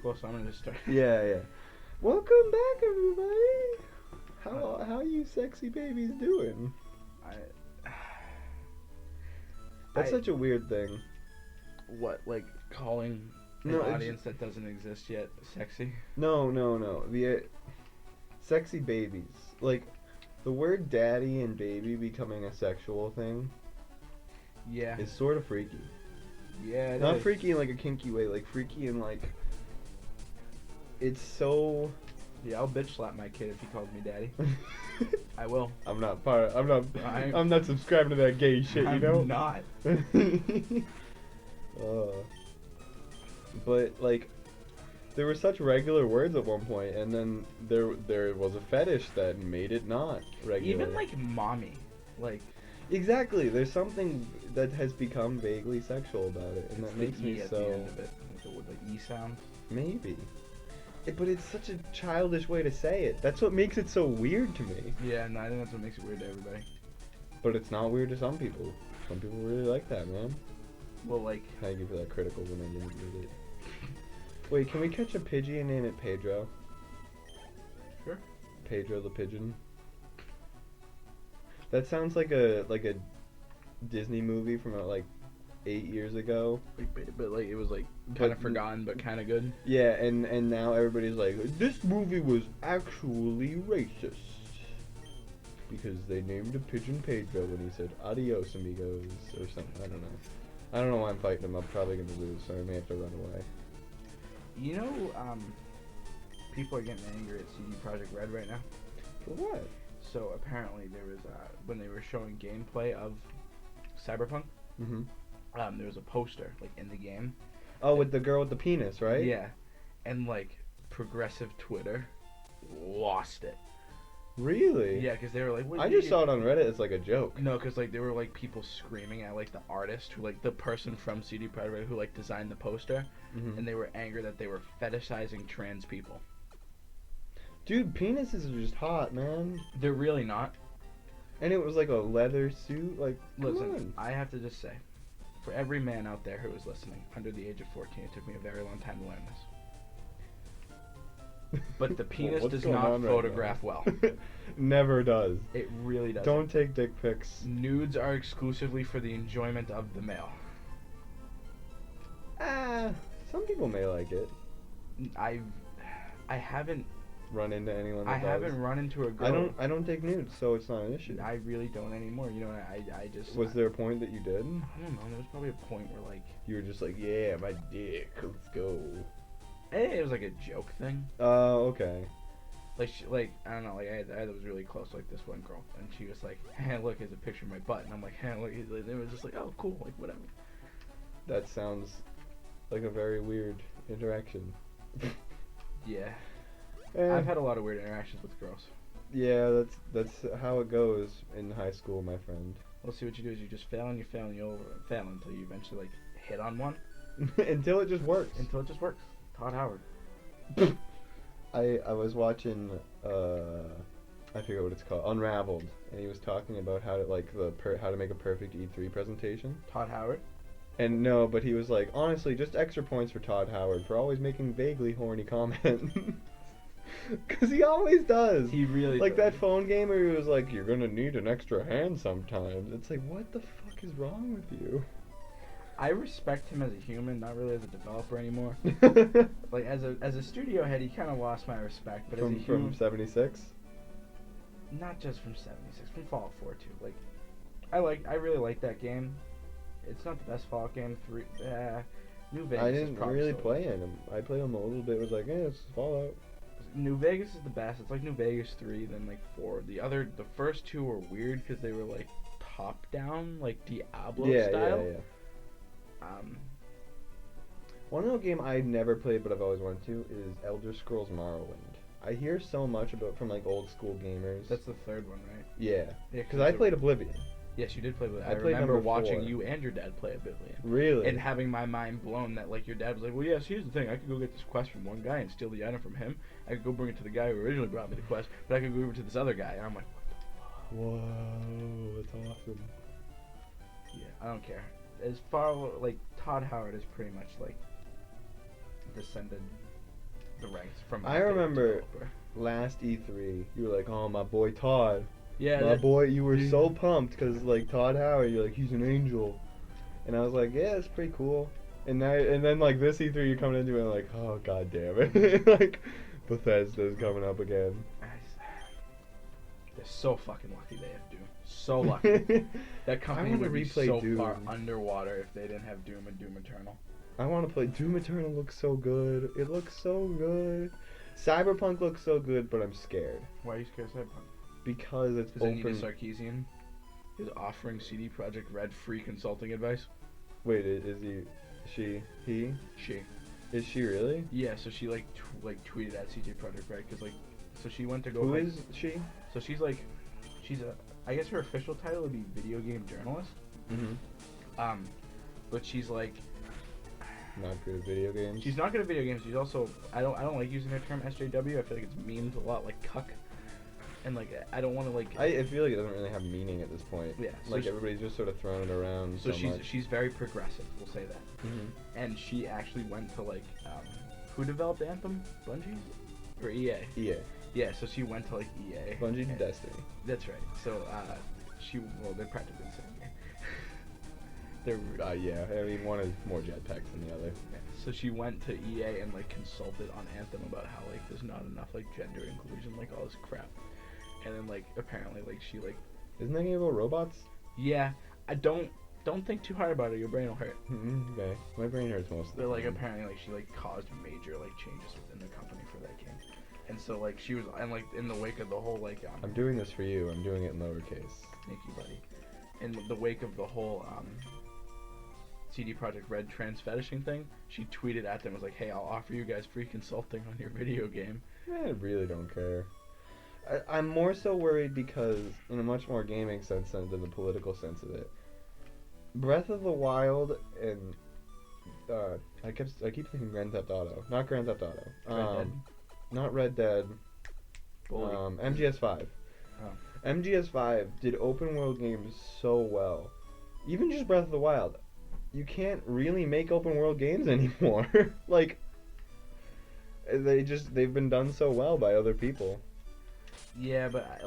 Cool, so I'm gonna just start. Yeah. Welcome back, everybody. How you sexy babies doing? I, That's I such a weird thing. what like calling an No, it's- audience that doesn't exist yet sexy? No. The sexy babies. Like the word daddy and baby becoming a sexual thing Yeah. is sort of freaky. Yeah. Not freaky in like a kinky way, like freaky in like it's so. Yeah, I'll bitch slap my kid if he calls me daddy. I will. I'm not subscribing to that gay shit, you know? I'm not. But like there were such regular words at one point, and then there was a fetish that made it not regular. Even like mommy, like exactly, there's something that has become vaguely sexual about it, and that makes the E me at so. the end of it, like the word like E sound. Maybe. But it's such a childish way to say it. That's what makes it so weird to me. Yeah, and I think that's what makes it weird to everybody. But it's not weird to some people. Some people really like that, man. Well, like I give you that critical when I didn't get it. Wait, can we catch a Pidgey and name it Pedro? Sure. Pedro the pigeon. That sounds like a Disney movie from like 8 years ago. But like it was like kind of forgotten, but kind of good. Yeah, and now everybody's like, this movie was actually racist because they named a pigeon Pedro when he said adios amigos or something. I don't know why I'm fighting him. I'm probably gonna lose, so I may have to run away. You know, people are getting angry at CD Projekt Red right now. For what? So apparently there was when they were showing gameplay of Cyberpunk, Mhm. there was a poster like in the game. Oh, with the girl with the penis, right? Yeah, and like progressive Twitter lost it. Really? Yeah, because they were like, I just saw it on Reddit as like a joke. No, because like there were like people screaming at like the artist who like the person from CD Projekt Red who like designed the poster, and they were angry that they were fetishizing trans people. Dude, penises are just hot, man. They're really not. And it was like a leather suit. Like, Listen, I have to just say, for every man out there who is listening under the age of 14, it took me a very long time to learn this. But the penis does not photograph well. Never does. It really doesn't. Don't take dick pics. Nudes are exclusively for the enjoyment of the male. Some people may like it. I haven't Run into anyone that I does. haven't run into a girl. I don't take nudes, so it's not an issue. I really don't anymore. You know, I just. Was there a point that you did? I don't know. There was probably a point where like. You were just like, yeah, my dick, let's go. It was like a joke thing. Oh, okay. Like I don't know. Like I was really close to like this one girl, and she was like, "Hey, look, here's a picture of my butt," and I'm like, "Hey, look." It was just like, "Oh, cool," like whatever. That sounds like a very weird interaction. Yeah. Eh. I've had a lot of weird interactions with girls. Yeah, that's how it goes in high school, my friend. Well, see what you do is you just fail and you fail and you fail until you eventually like hit on one. Until it just works. Until it just works. Todd Howard. I was watching I forget what it's called, Unraveled, and he was talking about how to like how to make a perfect E3 presentation. Todd Howard. And no, but he was like, honestly, just extra points for Todd Howard for always making vaguely horny comment. Because he always does. He really like does. that phone game where he was like, you're gonna need an extra hand sometimes. It's like, what the fuck is wrong with you? I respect him as a human, not really as a developer anymore. Like as a studio head, he kind of lost my respect. But as a human, from 76. not just from 76, from Fallout 4 too. Like, I really like that game. It's not the best Fallout game. New Vegas. I is didn't probably really still- play him. I played him a little bit. It was like, it's Fallout. New Vegas is the best. It's like New Vegas 3, then like 4. The first two were weird because they were like top down, like Diablo style. Yeah. One little game I've never played but I've always wanted to is Elder Scrolls Morrowind. I hear so much about from like old school gamers. That's the third one, right? Yeah. Yeah, Because I played Oblivion. Yes, you did play with it. I I played remember number watching 4. you and your dad play Oblivion. Really? And having my mind blown that like your dad was like, well, yes, here's the thing. I could go get this quest from one guy and steal the item from him. I could go bring it to the guy who originally brought me the quest, but I could go give it to this other guy. And I'm like, what the fuck? Whoa, that's awesome. Yeah, I don't care. As far like Todd Howard is pretty much like descended the ranks from. I remember last E3, you were like, "Oh, my boy Todd." Yeah. My boy, you were so pumped because like Todd Howard, you're like, he's an angel, and I was like, yeah, it's pretty cool. And then like this E3, you're coming into it like, oh god damn it, like Bethesda's coming up again. They're so fucking lucky they have Doom. So lucky. That company would be so Doom. far underwater if they didn't have Doom and Doom Eternal. I want to play Doom Eternal. Looks so good. It looks so good. Cyberpunk looks so good, but I'm scared. Why are you scared of Cyberpunk? Because it's Because open. Anita Sarkeesian is offering CD Projekt Red free consulting advice. Wait, is he? He? She. Is she really? Yeah, so she like tweeted at CD Projekt Red because like, so she went to go. Who is she? So she's I guess her official title would be video game journalist. Mm-hmm. But she's like. Not good at video games. She's not good at video games. She's also I don't like using the term SJW. I feel like it's means a lot like cuck, and like I don't want to like. I feel like it doesn't really have meaning at this point. Yeah. So like everybody's just sort of throwing it around. So she's very progressive. We'll say that. Mm-hmm. And she actually went to like who developed Anthem? Bungie or EA? EA. Yeah. So she went to like EA. Bungie to Destiny. That's right. So they're practically the same game. They're yeah, I mean one is more jetpacks than the other. Yeah. So she went to EA and like consulted on Anthem about how like there's not enough like gender inclusion, like all this crap. And then like apparently like she like Isn't that game about robots? Yeah, I don't think too hard about it, your brain will hurt. Okay. My brain hurts most of the But like time. apparently like she like caused major like changes within the company for that game. And so like she was and like in the wake of the whole like I'm doing this for you, I'm doing it in lowercase. Thank you, buddy. In the wake of the whole CD Projekt Red trans fetishing thing, she tweeted at them, was like, hey, I'll offer you guys free consulting on your video game. I really don't care. I'm more so worried because, in a much more gaming sense than the political sense of it, Breath of the Wild and I keep thinking Grand Theft Auto, not Grand Theft Auto, Red Dead. not Red Dead, Bully. MGS5. Oh. MGS5 did open world games so well. Even just Breath of the Wild. You can't really make open world games anymore. Like, they've been done so well by other people. Yeah, but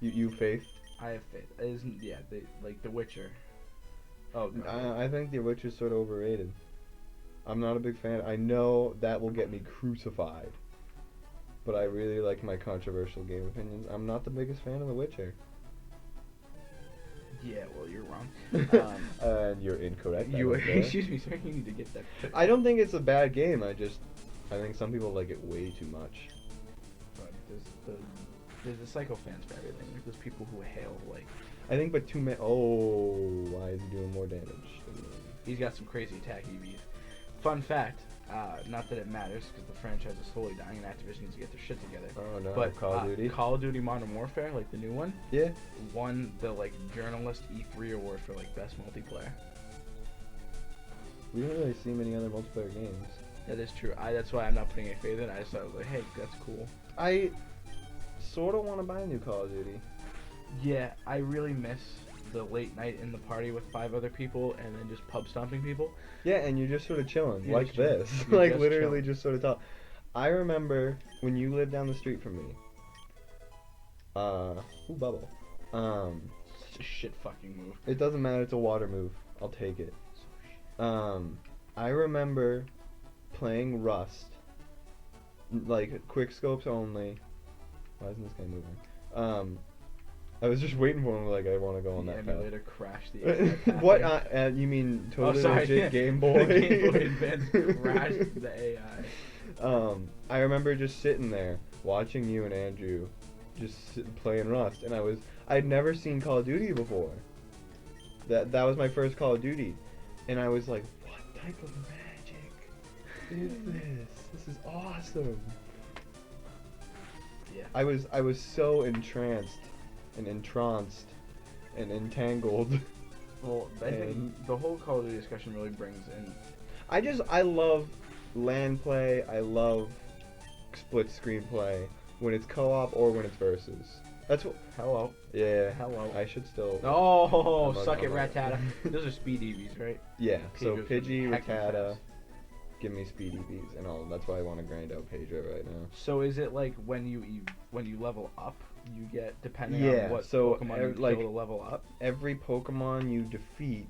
You faith? I have faith. It isn't, yeah, like The Witcher. Oh, God. I think The Witcher's sort of overrated. I'm not a big fan. I know that will get me crucified. But I really like my controversial game opinions. I'm not the biggest fan of The Witcher. Yeah, well, you're wrong. And you're incorrect. Excuse me, sir. You need to get that. I don't think it's a bad game. I think some people like it way too much. But there's the psycho fans for everything. Like there's people who hail like. I think, but too many. Oh, why is he doing more damage than me? He's got some crazy attack EVs. Fun fact. Not that it matters because the franchise is slowly dying and Activision needs to get their shit together. Oh no, but Call of Duty. Call of Duty Modern Warfare, like the new one. Yeah. Won the like journalist E3 award for like best multiplayer. We don't really see many other multiplayer games. That is true. That's why I'm not putting any faith in it. I just thought, like, hey, that's cool. I sort of want to buy a new Call of Duty. Yeah, I really miss the late night in the party with 5 other people and then just pub stomping people. Yeah, and you're just sort of chilling, You're like just chilling. this. You're Like just literally chilling. just sort of talk. I remember when you lived down the street from me. Ooh, bubble. Such a shit fucking move. It doesn't matter, it's a water move. I'll take it. I remember playing Rust. Like, quick scopes only. Why isn't this guy moving? I was just waiting for him, like, I want to go on that The path. emulator crashed the AI path. What? You mean totally legit Game Boy? The Game Boy Advance crashed the AI. I remember just sitting there, watching you and Andrew just playing Rust, and I'd never seen Call of Duty before. That was my first Call of Duty, and I was like, what type of magic is this? This is awesome. Yeah. I was so entranced and entranced and entangled. Well, I think the whole Call of Duty discussion really brings in. I love LAN play. I love split screen play when it's co-op or when it's versus. That's what. Hello. Yeah. Hello. I should still. Oh, I'm suck a- it, Rattata. Those are speed EVs, right? Yeah. So Pidgeot's Pidgey, heckin' Rattata. fast. give me speed EVs and all. That's why I want to grind out Pedro right now. So is it like when you level up, you get depending Yeah, on what so Pokemon you like kill to level up? every Pokemon you defeat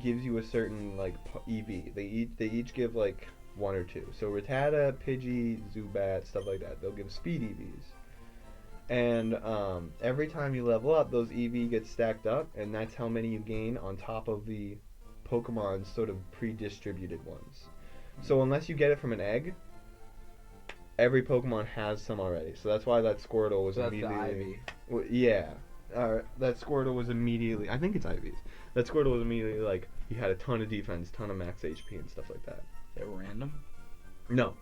gives you a certain like EV. They each give like 1 or 2. So Rattata, Pidgey, Zubat, stuff like that. They'll give speed EVs. And every time you level up, those EV get stacked up, and that's how many you gain on top of the Pokemon's sort of pre-distributed ones. So unless you get it from an egg, every Pokemon has some already. So that's why that Squirtle was immediately. That's the Ivy. Well, yeah. That Squirtle was immediately. I think it's IVs. That Squirtle was immediately like he had a ton of defense, ton of max HP, and stuff like that. They're random. No.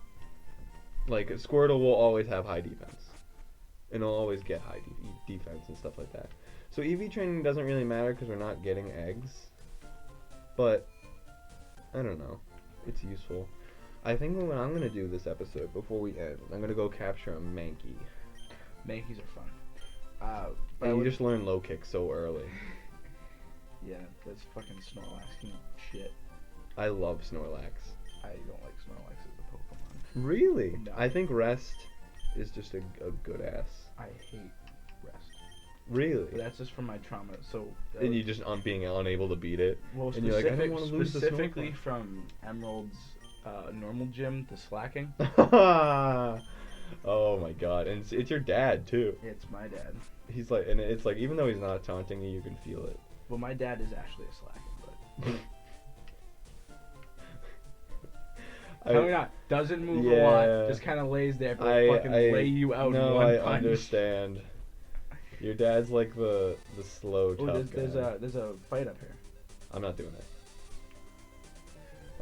Like Squirtle will always have high defense, and it'll always get high defense and stuff like that. So EV training doesn't really matter because we're not getting eggs. But I don't know. It's useful. I think what I'm gonna do this episode before we end, I'm gonna go capture a Mankey. Mankeys are fun. And you just learn low kick so early. Yeah, that's fucking Snorlax can shit. I love Snorlax. I don't like Snorlax as a Pokemon. Really? No. I think Rest is just a good ass. I hate Rest. Really? But that's just from my trauma. So. And you just being unable to beat it. Well, and you're like, I don't want to lose the specifically from Emerald's normal gym to slacking. Oh my god! And it's your dad too. It's my dad. He's like, and it's like, even though he's not taunting you, you can feel it. Well, my dad is actually a slacking, but. Probably not. Doesn't move a lot. Just kind of lays there, but fucking lay you out in one punch. Understand. Your dad's like the slow tough guy. There's a fight up here. I'm not doing it.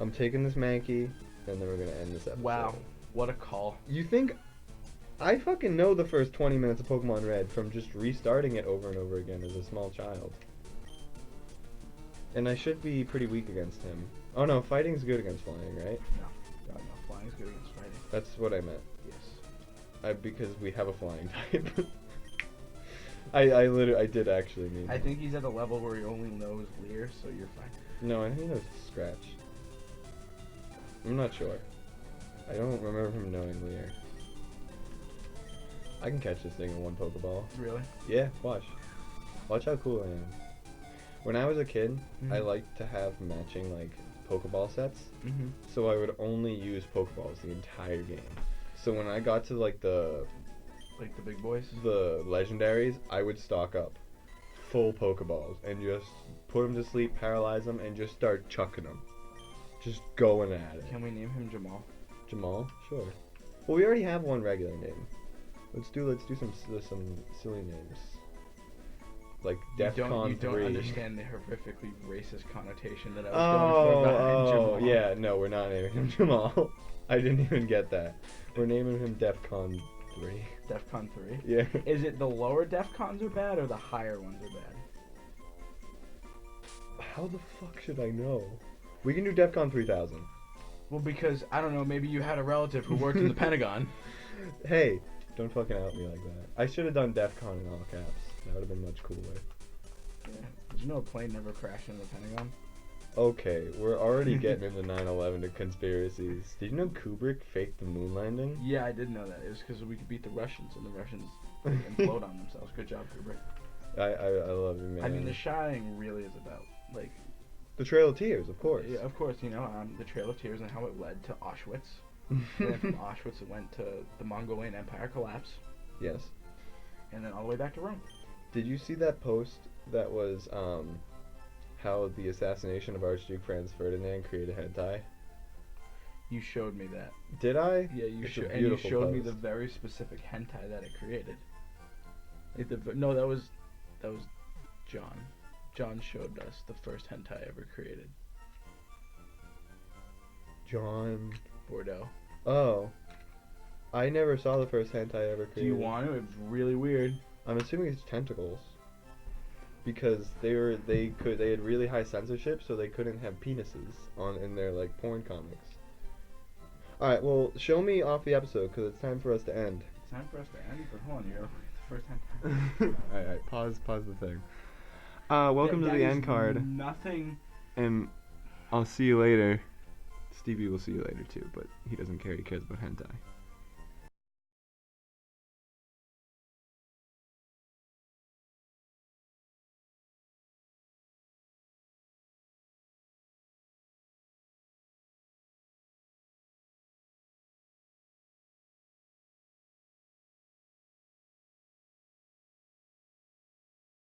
I'm taking this Mankey, and then we're gonna end this episode. Wow, what a call! You think I fucking know the first 20 minutes of Pokemon Red from just restarting it over and over again as a small child. And I should be pretty weak against him. Oh no, fighting's good against flying, right? No, God, no, flying's good against fighting. That's what I meant. Yes. Because we have a flying type. I did actually mean. I think he's at a level where he only knows Leer, so you're fine. No, I think he knows Scratch. I'm not sure. I don't remember him knowing Leer. I can catch this thing in one Pokeball. Really? Yeah, watch. Watch how cool I am. When I was a kid, I Mhm. liked to have matching, like, Pokeball sets. Mm-hmm. So I would only use Pokeballs the entire game. So when I got to, like, the big boys? the legendaries, I would stock up full Pokeballs and just put them to sleep, paralyze them, and just start chucking them. Just going at it. Can we name him Jamal? Jamal? Sure. Well, we already have one regular name. Let's do some silly names. Like Defcon 3. You don't understand the horrifically racist connotation that I was going for behind Jamal. Yeah, no, we're not naming him Jamal. I didn't even get that. We're naming him Defcon 3. Defcon 3? Yeah. Is it the lower Defcons are bad or the higher ones are bad? How the fuck should I know? We can do Defcon 3000. Well, because, I don't know, maybe you had a relative who worked in the Pentagon. Hey, don't fucking out me like that. I should have done Defcon in all caps. That would have been much cooler. Yeah. Did you know a plane never crashed into the Pentagon? Okay, we're already getting into 9/11 to conspiracies. Did you know Kubrick faked the moon landing? Yeah, I did know that. It was because we could beat the Russians, and the Russians implode on themselves. Good job, Kubrick. I love you, man. I mean, The Shining really is about, like... The Trail of Tears, of course. Yeah, of course, you know, the Trail of Tears and how it led to Auschwitz. And then from Auschwitz it went to the Mongolian Empire collapse. Yes. And then all the way back to Rome. Did you see that post that was how the assassination of Archduke Franz Ferdinand created hentai? You showed me that. Did I? Yeah, you It's a showed, and you beautiful showed me post. the very specific hentai that it created. No, that was John. John showed us the first hentai ever created. John Bordeaux. Oh. I never saw the first hentai ever created. Do you want to? It's really weird. I'm assuming it's tentacles. Because they had really high censorship, so they couldn't have penises in their like porn comics. Alright, well, show me off the episode, because it's time for us to end. It's time for us to end, but hold on, you're the first hentai. Alright, pause the thing. Welcome to the end card. Nothing. And I'll see you later. Stevie will see you later too, but he doesn't care. He cares about hentai.